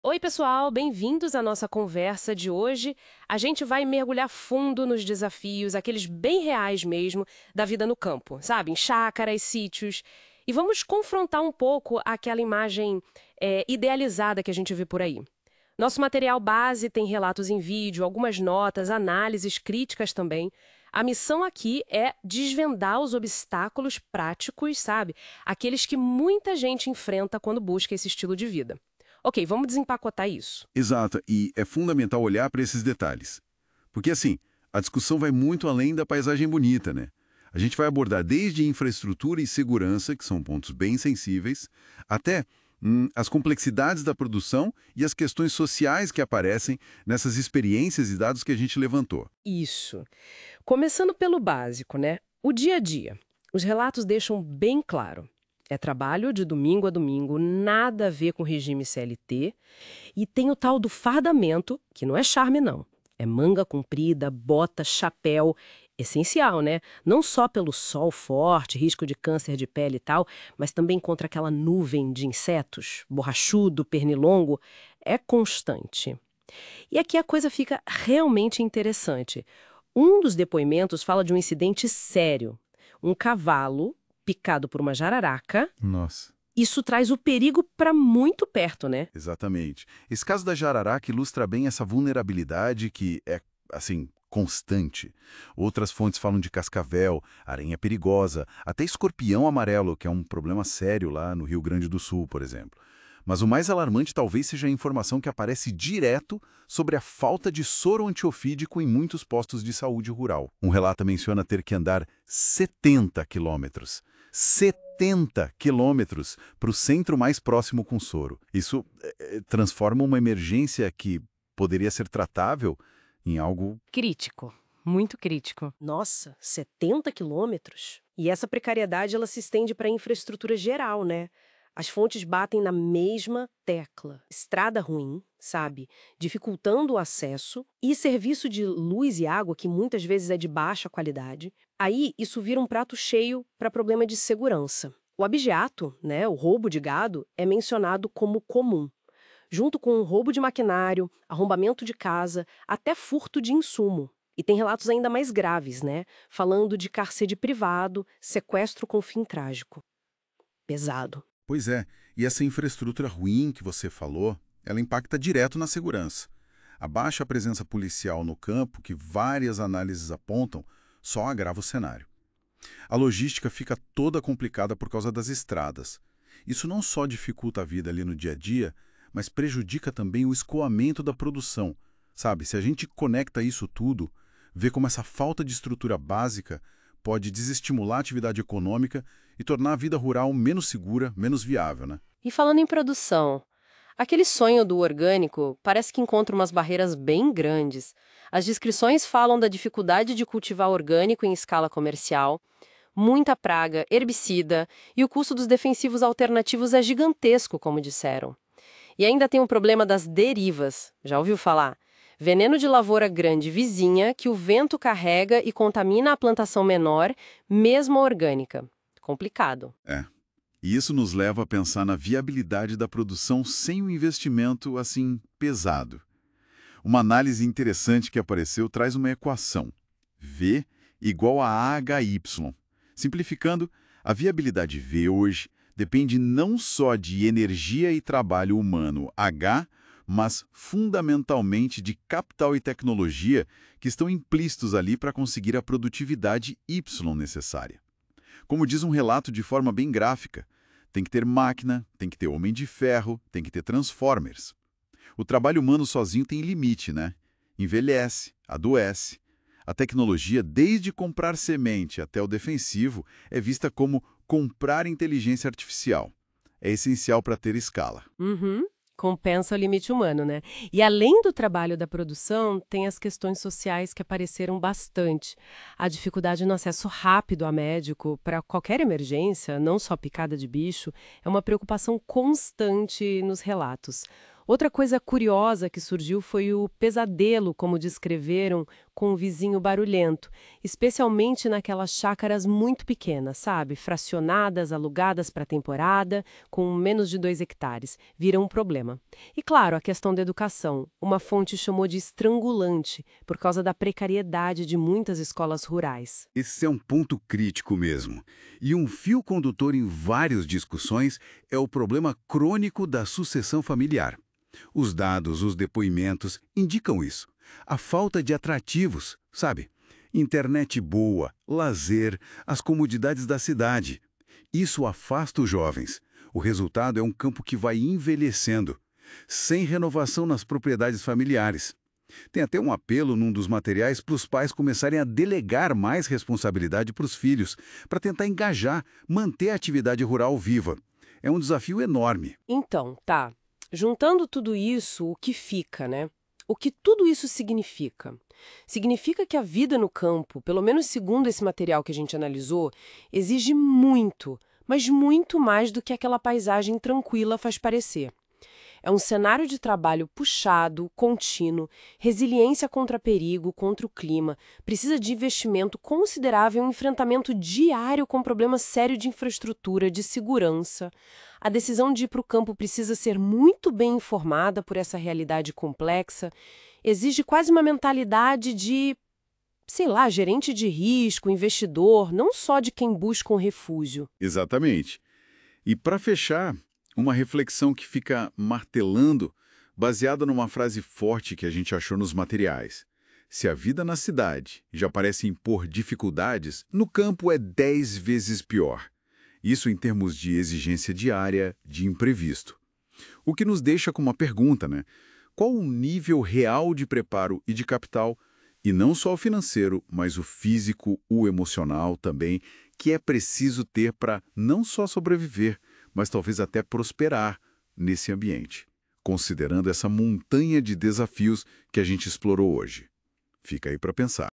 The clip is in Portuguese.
Oi, pessoal, bem-vindos à nossa conversa de hoje. A gente vai mergulhar fundo nos desafios, aqueles bem reais mesmo, da vida no campo, sabe? Em chácaras, sítios. E vamos confrontar um pouco aquela imagem idealizada que a gente vê por aí. Nosso material base tem relatos em vídeo, algumas notas, análises, críticas também. A missão aqui é desvendar os obstáculos práticos, sabe? Aqueles que muita gente enfrenta quando busca esse estilo de vida. Ok, vamos desempacotar isso. Exato, e é fundamental olhar para esses detalhes. Porque, assim, a discussão vai muito além da paisagem bonita, né? A gente vai abordar desde infraestrutura e segurança, que são pontos bem sensíveis, até as complexidades da produção e as questões sociais que aparecem nessas experiências e dados que a gente levantou. Isso. Começando pelo básico, né? O dia a dia. Os relatos deixam bem claro. É trabalho de domingo a domingo, nada a ver com regime CLT. E tem o tal do fardamento, que não é charme, não. É manga comprida, bota, chapéu. Essencial, né? Não só pelo sol forte, risco de câncer de pele e tal, mas também contra aquela nuvem de insetos, borrachudo, pernilongo. É constante. E aqui a coisa fica realmente interessante. Um dos depoimentos fala de um incidente sério. Um cavalo picado por uma jararaca. Nossa. Isso traz o perigo para muito perto, né? Exatamente. Esse caso da jararaca ilustra bem essa vulnerabilidade que é, assim, constante. Outras fontes falam de cascavel, aranha perigosa, até escorpião amarelo, que é um problema sério lá no Rio Grande do Sul, por exemplo. Mas o mais alarmante talvez seja a informação que aparece direto sobre a falta de soro antiofídico em muitos postos de saúde rural. Um relato menciona ter que andar 70 quilômetros. 70 quilômetros para o centro mais próximo com soro. Isso transforma uma emergência que poderia ser tratável em algo. Crítico, muito crítico. Nossa, 70 quilômetros? E essa precariedade ela se estende para a infraestrutura geral, né? As fontes batem na mesma tecla. Estrada ruim, sabe? Dificultando o acesso e serviço de luz e água que muitas vezes é de baixa qualidade. Aí isso vira um prato cheio para problema de segurança. O abigeato, né, o roubo de gado, é mencionado como comum, junto com o roubo de maquinário, arrombamento de casa, até furto de insumo. E tem relatos ainda mais graves, né? Falando de cárcere privado, sequestro com fim trágico. Pesado. Pois é, e essa infraestrutura ruim que você falou, ela impacta direto na segurança. A baixa presença policial no campo, que várias análises apontam, só agrava o cenário. A logística fica toda complicada por causa das estradas. Isso não só dificulta a vida ali no dia a dia, mas prejudica também o escoamento da produção. Sabe, se a gente conecta isso tudo, vê como essa falta de estrutura básica pode desestimular a atividade econômica e tornar a vida rural menos segura, menos viável, né? E falando em produção, aquele sonho do orgânico parece que encontra umas barreiras bem grandes. As descrições falam da dificuldade de cultivar orgânico em escala comercial, muita praga, herbicida, e o custo dos defensivos alternativos é gigantesco, como disseram. E ainda tem o problema das derivas. Já ouviu falar? Veneno de lavoura grande vizinha que o vento carrega e contamina a plantação menor, mesmo a orgânica. Complicado. É. E isso nos leva a pensar na viabilidade da produção sem um investimento, assim, pesado. Uma análise interessante que apareceu traz uma equação. V igual a AHY. Simplificando, a viabilidade V hoje depende não só de energia e trabalho humano H, mas fundamentalmente de capital e tecnologia que estão implícitos ali para conseguir a produtividade Y necessária. Como diz um relato de forma bem gráfica, tem que ter máquina, tem que ter homem de ferro, tem que ter transformers. O trabalho humano sozinho tem limite, né? Envelhece, adoece. A tecnologia, desde comprar semente até o defensivo, é vista como comprar inteligência artificial. É essencial para ter escala. Uhum. Compensa o limite humano, né? E além do trabalho da produção, tem as questões sociais que apareceram bastante. A dificuldade no acesso rápido a médico para qualquer emergência, não só picada de bicho, é uma preocupação constante nos relatos. Outra coisa curiosa que surgiu foi o pesadelo, como descreveram, com o vizinho barulhento, especialmente naquelas chácaras muito pequenas, sabe? Fracionadas, alugadas para temporada, com menos de 2 hectares. Viram um problema. E claro, a questão da educação. Uma fonte chamou de estrangulante, por causa da precariedade de muitas escolas rurais. Esse é um ponto crítico mesmo. E um fio condutor em várias discussões é o problema crônico da sucessão familiar. Os dados, os depoimentos indicam isso. A falta de atrativos, sabe? Internet boa, lazer, as comodidades da cidade. Isso afasta os jovens. O resultado é um campo que vai envelhecendo, sem renovação nas propriedades familiares. Tem até um apelo num dos materiais para os pais começarem a delegar mais responsabilidade para os filhos, para tentar engajar, manter a atividade rural viva. É um desafio enorme. Então, tá. Juntando tudo isso, o que fica, né? O que tudo isso significa? Significa que a vida no campo, pelo menos segundo esse material que a gente analisou, exige muito, mas muito mais do que aquela paisagem tranquila faz parecer. É um cenário de trabalho puxado, contínuo, resiliência contra perigo, contra o clima, precisa de investimento considerável e um enfrentamento diário com problemas sérios de infraestrutura, de segurança. A decisão de ir para o campo precisa ser muito bem informada por essa realidade complexa, exige quase uma mentalidade de, sei lá, gerente de risco, investidor, não só de quem busca um refúgio. Exatamente. E para fechar, uma reflexão que fica martelando, baseada numa frase forte que a gente achou nos materiais. Se a vida na cidade já parece impor dificuldades, no campo é 10 vezes pior. Isso em termos de exigência diária, de imprevisto. O que nos deixa com uma pergunta, né? Qual o nível real de preparo e de capital, e não só o financeiro, mas o físico, o emocional também, que é preciso ter para não só sobreviver, mas talvez até prosperar nesse ambiente, considerando essa montanha de desafios que a gente explorou hoje. Fica aí para pensar.